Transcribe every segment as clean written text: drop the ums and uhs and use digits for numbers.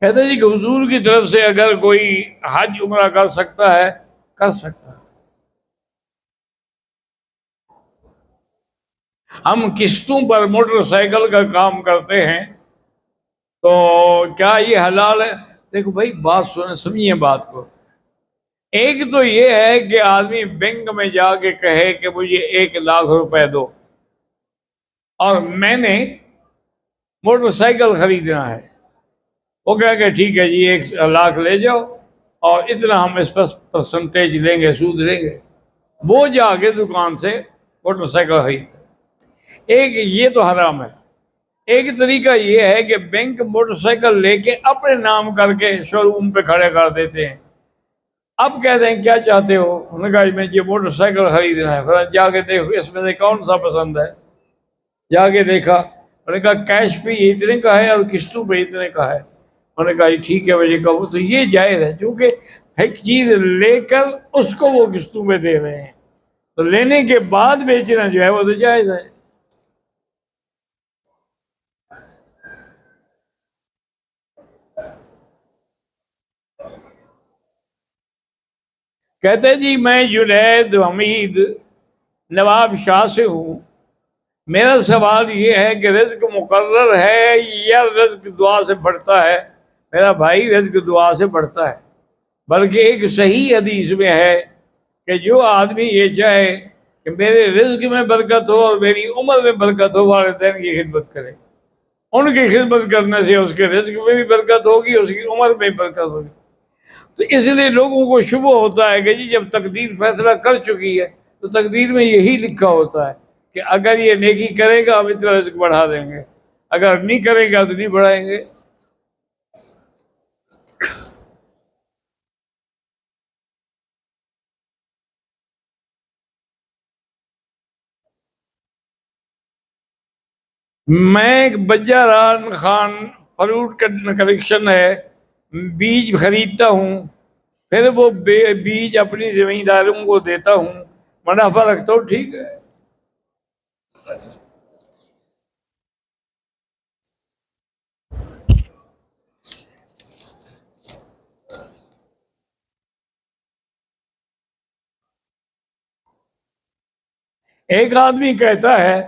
کہتے جی کہ حضور کی طرف سے اگر کوئی حج عمرہ کر سکتا ہے، کر سکتا ہے۔ ہم قسطوں پر موٹر سائیکل کا کام کرتے ہیں، تو کیا یہ حلال ہے؟ دیکھو بھائی، بات سنیں، سمجھیے بات کو۔ ایک تو یہ ہے کہ آدمی بینک میں جا کے کہے کہ مجھے 1 لاکھ روپے دو، اور میں نے موٹر سائیکل خریدنا ہے۔ وہ کہہ کہ ٹھیک ہے جی 1 لاکھ لے جاؤ، اور اتنا ہم اس پر پرسنٹیج لیں گے، سود لیں گے۔ وہ جا کے دکان سے موٹر سائیکل خریدتا ہے۔ ایک یہ تو حرام ہے۔ ایک طریقہ یہ ہے کہ بینک موٹر سائیکل لے کے اپنے نام کر کے شو روم پہ کھڑے کر دیتے ہیں۔ اب کہتے ہیں کیا چاہتے ہو؟ انہوں نے کہا میں یہ موٹر سائیکل خریدنا ہے۔ پھر جا کے دیکھو اس میں سے کون سا پسند ہے۔ جا کے دیکھا، انہوں نے کہا کیش پہ یہ اتنے کا ہے اور قسطوں پہ اتنے کا ہے۔ انہوں نے کہا ٹھیک ہے مجھے کہو، تو یہ جائز ہے، کیونکہ ایک چیز لے کر اس کو وہ قسطوں پہ دے رہے ہیں، تو لینے کے بعد بیچنا جو ہے وہ تو جائز ہے۔ کہتے جی میں جنید حمید نواب شاہ سے ہوں، میرا سوال یہ ہے کہ رزق مقرر ہے یا رزق دعا سے بڑھتا ہے؟ میرا بھائی، رزق دعا سے بڑھتا ہے، بلکہ ایک صحیح حدیث میں ہے کہ جو آدمی یہ چاہے کہ میرے رزق میں برکت ہو اور میری عمر میں برکت ہو، والدین کی خدمت کرے۔ ان کی خدمت کرنے سے اس کے رزق میں بھی برکت ہوگی، اس کی عمر میں بھی برکت ہوگی۔ تو اس لیے لوگوں کو شبہ ہوتا ہے کہ جی جب تقدیر فیصلہ کر چکی ہے تو تقدیر میں یہی لکھا ہوتا ہے کہ اگر یہ نیکی کرے گا ہم اتنا رزق بڑھا دیں گے، اگر نہیں کرے گا تو نہیں بڑھائیں گے۔ میں بجا ران خان فروٹ کلیکشن ہے، بیج خریدتا ہوں، پھر وہ بیج اپنی زمینداروں کو دیتا ہوں، منافع رکھتا ہوں، ٹھیک ہے۔ ایک آدمی کہتا ہے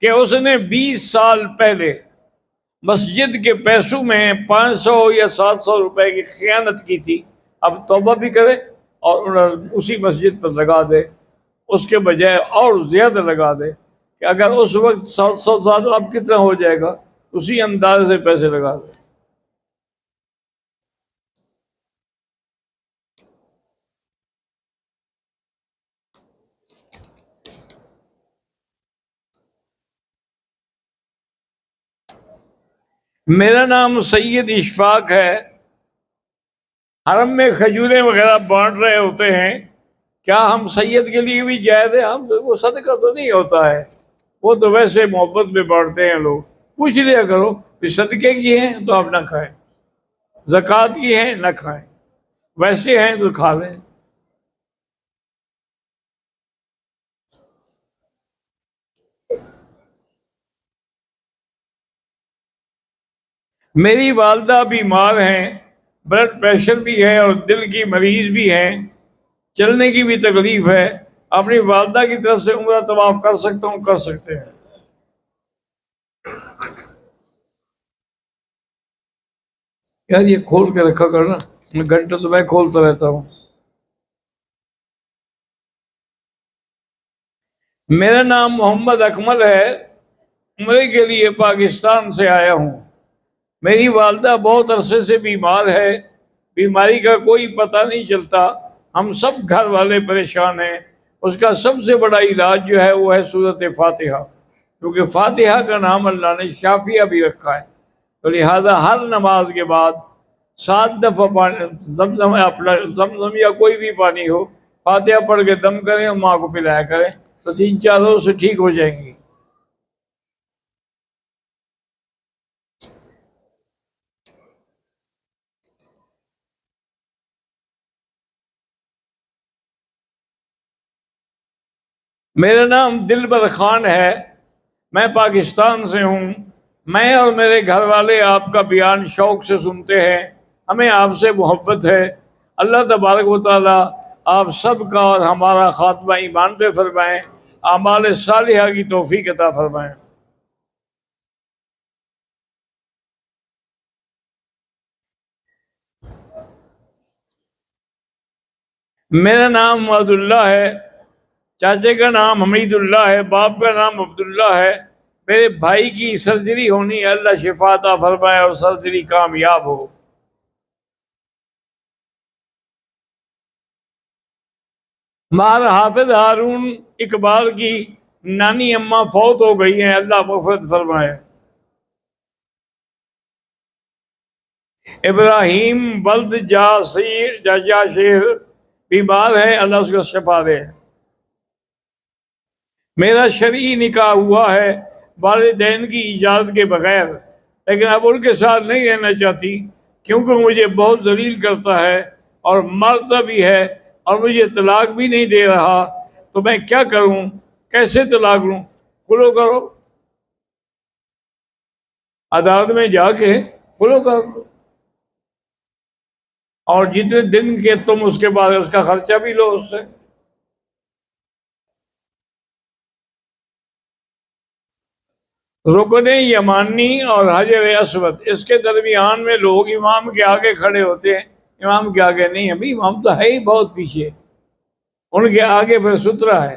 کہ اس نے 20 سال پہلے مسجد کے پیسوں میں 500 یا 700 روپے کی خیانت کی تھی، اب توبہ بھی کرے اور اسی مسجد پر لگا دے، اس کے بجائے اور زیادہ لگا دے، کہ اگر اس وقت 700 اب کتنا ہو جائے گا، اسی انداز سے پیسے لگا دے۔ میرا نام سید اشفاق ہے، حرم میں کھجوریں وغیرہ بانٹ رہے ہوتے ہیں، کیا ہم سید کے لیے بھی جائز ہے؟ ہم وہ صدقہ تو نہیں ہوتا ہے، وہ تو ویسے محبت میں بانٹتے ہیں لوگ۔ پوچھ لیا کرو کہ صدقے کی ہیں تو آپ نہ کھائیں، زکوٰۃ کی ہیں نہ کھائیں، ویسے ہیں تو کھا لیں۔ میری والدہ بیمار ہیں، بلڈ پریشر بھی ہے اور دل کی مریض بھی ہیں، چلنے کی بھی تکلیف ہے، اپنی والدہ کی طرف سے عمرہ طواف کر سکتا ہوں؟ کر سکتے ہیں۔ یار یہ کھول کے رکھا کرنا، گھنٹہ تو میں کھولتا رہتا ہوں۔ میرا نام محمد اکمل ہے، عمرے کے لیے پاکستان سے آیا ہوں۔ میری والدہ بہت عرصے سے بیمار ہے، بیماری کا کوئی پتہ نہیں چلتا، ہم سب گھر والے پریشان ہیں۔ اس کا سب سے بڑا علاج جو ہے وہ ہے سورۃ فاتحہ، کیونکہ فاتحہ کا نام اللہ نے شافیہ بھی رکھا ہے، تو لہٰذا ہر نماز کے بعد 7 دفعہ پانی زمزم، اپنا زمزم یا کوئی بھی پانی ہو، فاتحہ پڑھ کے دم کریں اور ماں کو پلایا کریں، تو 3-4 روز سے ٹھیک ہو جائیں گی۔ میرا نام دلبر خان ہے، میں پاکستان سے ہوں، میں اور میرے گھر والے آپ کا بیان شوق سے سنتے ہیں، ہمیں آپ سے محبت ہے۔ اللہ تبارک و تعالی آپ سب کا اور ہمارا خاتمہ ایمان پہ فرمائیں، اعمال صالحہ کی توفیق عطا فرمائیں۔ میرا نام عبد اللہ ہے، چاچے کا نام حمید اللہ ہے، باپ کا نام عبداللہ ہے۔ میرے بھائی کی سرجری ہونی ہے، اللہ شفا عطا فرمائے اور سرجری کامیاب ہو۔ مار حافظ ہارون اقبال کی نانی اماں فوت ہو گئی ہیں، اللہ مغفرت فرمائے۔ ابراہیم ولد جاشیر بیمار ہے، اللہ اس کو شفا دے۔ میرا شرعی نکاح ہوا ہے والدین کی اجازت کے بغیر، لیکن اب ان کے ساتھ نہیں رہنا چاہتی کیونکہ مجھے بہت ذلیل کرتا ہے اور مارتا بھی ہے اور مجھے طلاق بھی نہیں دے رہا، تو میں کیا کروں؟ کیسے طلاق لوں؟ کھلو کرو، عدالت میں جا کے کھلو کر لو، اور جتنے دن کے تم اس کے بعد اس کا خرچہ بھی لو اس سے۔ رکن یمانی اور حجر اسود، اس کے درمیان میں لوگ امام کے آگے کھڑے ہوتے ہیں، امام کے آگے نہیں، ابھی امام تو ہے ہی بہت پیچھے، ان کے آگے پھر سترا ہے۔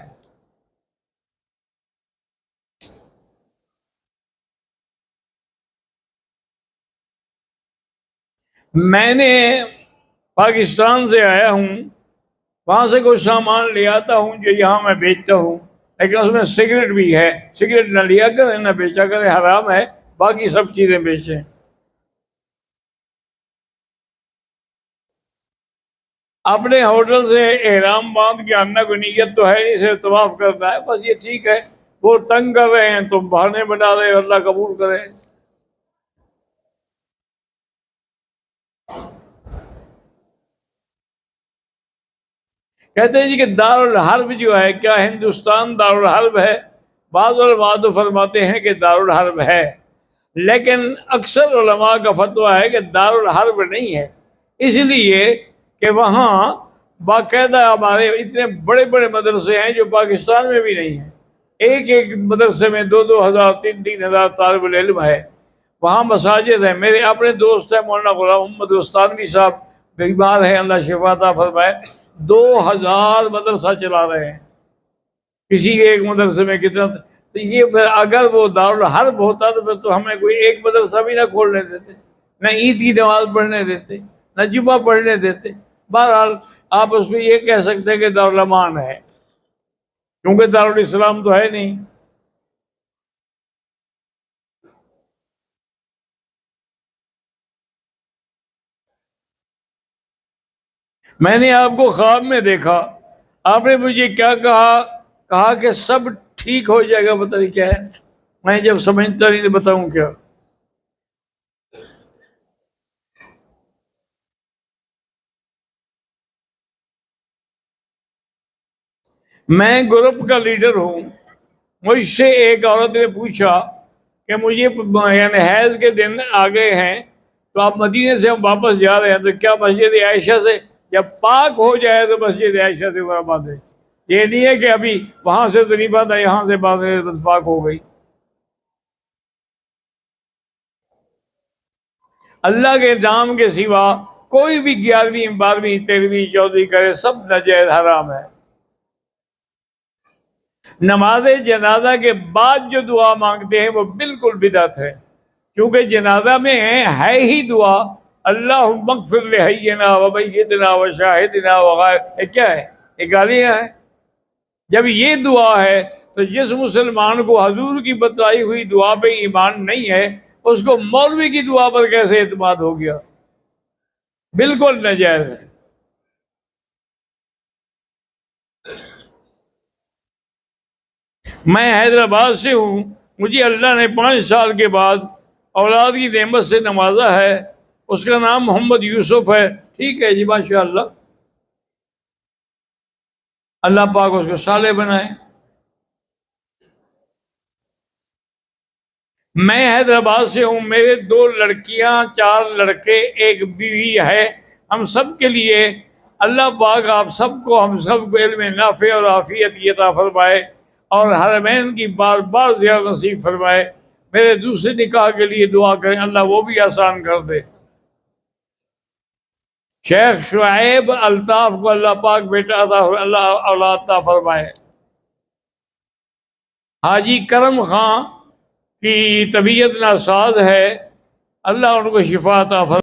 میں نے پاکستان سے آیا ہوں، وہاں سے کچھ سامان لے آتا ہوں جو یہاں میں بیچتا ہوں، لیکن اس میں سگریٹ بھی ہے، سگریٹ نہ لیا کریں نہ بیچا کریں، حرام ہے، باقی سب چیزیں بیچیں۔ اپنے ہوٹل سے احرام باندھ کے آنا کوئی نیت تو ہے نہیں، صرف طواف کرنا ہے بس، یہ ٹھیک ہے۔ وہ تنگ کر رہے ہیں، تم بہانے بنا رہے ہو، اللہ قبول کرے۔ کہتے ہیں جی کہ دارالحرب جو ہے، کیا ہندوستان دارالحرب ہے؟ بعض علماء تو فرماتے ہیں کہ دارالحرب ہے، لیکن اکثر علماء کا فتویٰ ہے کہ دارالحرب نہیں ہے، اس لیے کہ وہاں باقاعدہ ہمارے اتنے بڑے بڑے مدرسے ہیں جو پاکستان میں بھی نہیں ہیں، ایک ایک مدرسے میں دو دو ہزار تین تین ہزار طالب العلم ہے، وہاں مساجد ہیں۔ میرے اپنے دوست ہیں مولانا غلام محمد استانوی صاحب، بیمار ہیں، اللہ شفا عطا فرمائے، 2000 مدرسہ چلا رہے ہیں، کسی ایک مدرسے میں کتنا، تو یہ پھر اگر وہ دارالحرب ہوتا تو پھر تو ہمیں کوئی ایک مدرسہ بھی نہ کھولنے دیتے، نہ عید کی نماز پڑھنے دیتے، نہ جمعہ پڑھنے دیتے۔ بہرحال آپ اس کو یہ کہہ سکتے ہیں کہ دارالامان ہے، کیونکہ دارالاسلام تو ہے نہیں۔ میں نے آپ کو خواب میں دیکھا، آپ نے مجھے کیا کہا؟ کہا کہ سب ٹھیک ہو جائے گا، پتہ نہیں کیا ہے، میں جب سمجھتا نہیں تو بتاؤں کیا۔ میں گروپ کا لیڈر ہوں، مجھ سے ایک عورت نے پوچھا کہ مجھے یعنی حیض کے دن آ گئے ہیں، تو آپ مدینے سے ہم واپس جا رہے ہیں، تو کیا مسجد عائشہ سے جب پاک ہو جائے تو مسجد عائشہ سے باندھے؟ یہ نہیں ہے کہ ابھی وہاں سے تو نہیں باندھا، یہاں سے باندھے تو پاک ہو گئی۔ اللہ کے نام کے سوا کوئی بھی 11ویں 12ویں 13ویں 14ویں کرے، سب ناجائز حرام ہے۔ نماز جنازہ کے بعد جو دعا مانگتے ہیں وہ بالکل بدعت ہے، کیونکہ جنازہ میں ہے ہی دعا، اللہم اغفر لحینا و میتنا و شاہدنا و غائب، یہ کیا ہے؟ یہ گالیاں ہیں؟ جب یہ دعا ہے تو جس مسلمان کو حضور کی بتائی ہوئی دعا پہ ایمان نہیں ہے، اس کو مولوی کی دعا پر کیسے اعتماد ہو گیا؟ بالکل ناجائز ہے۔ میں حیدرآباد سے ہوں، مجھے اللہ نے 5 سال کے بعد اولاد کی نعمت سے نوازا ہے، اس کا نام محمد یوسف ہے۔ ٹھیک ہے جی، ماشاء اللہ، اللہ پاک اس کو صالح بنائے۔ میں حیدرآباد سے ہوں، میرے 2 لڑکیاں، 4 لڑکے، ایک بیوی ہے، ہم سب کے لیے اللہ پاک آپ سب کو، ہم سب کو علم نافع اور عافیت عطا فرمائے، اور حرمین کی بار بار زیارت نصیب فرمائے۔ میرے دوسرے نکاح کے لیے دعا کریں، اللہ وہ بھی آسان کر دے۔ شیخ شعیب الطاف کو اللہ پاک بیٹا عطا، اللہ اولاد عطا فرمائے۔ حاجی کرم خان کی طبیعت ناساز ہے، اللہ ان کو شفا عطا فرمائے۔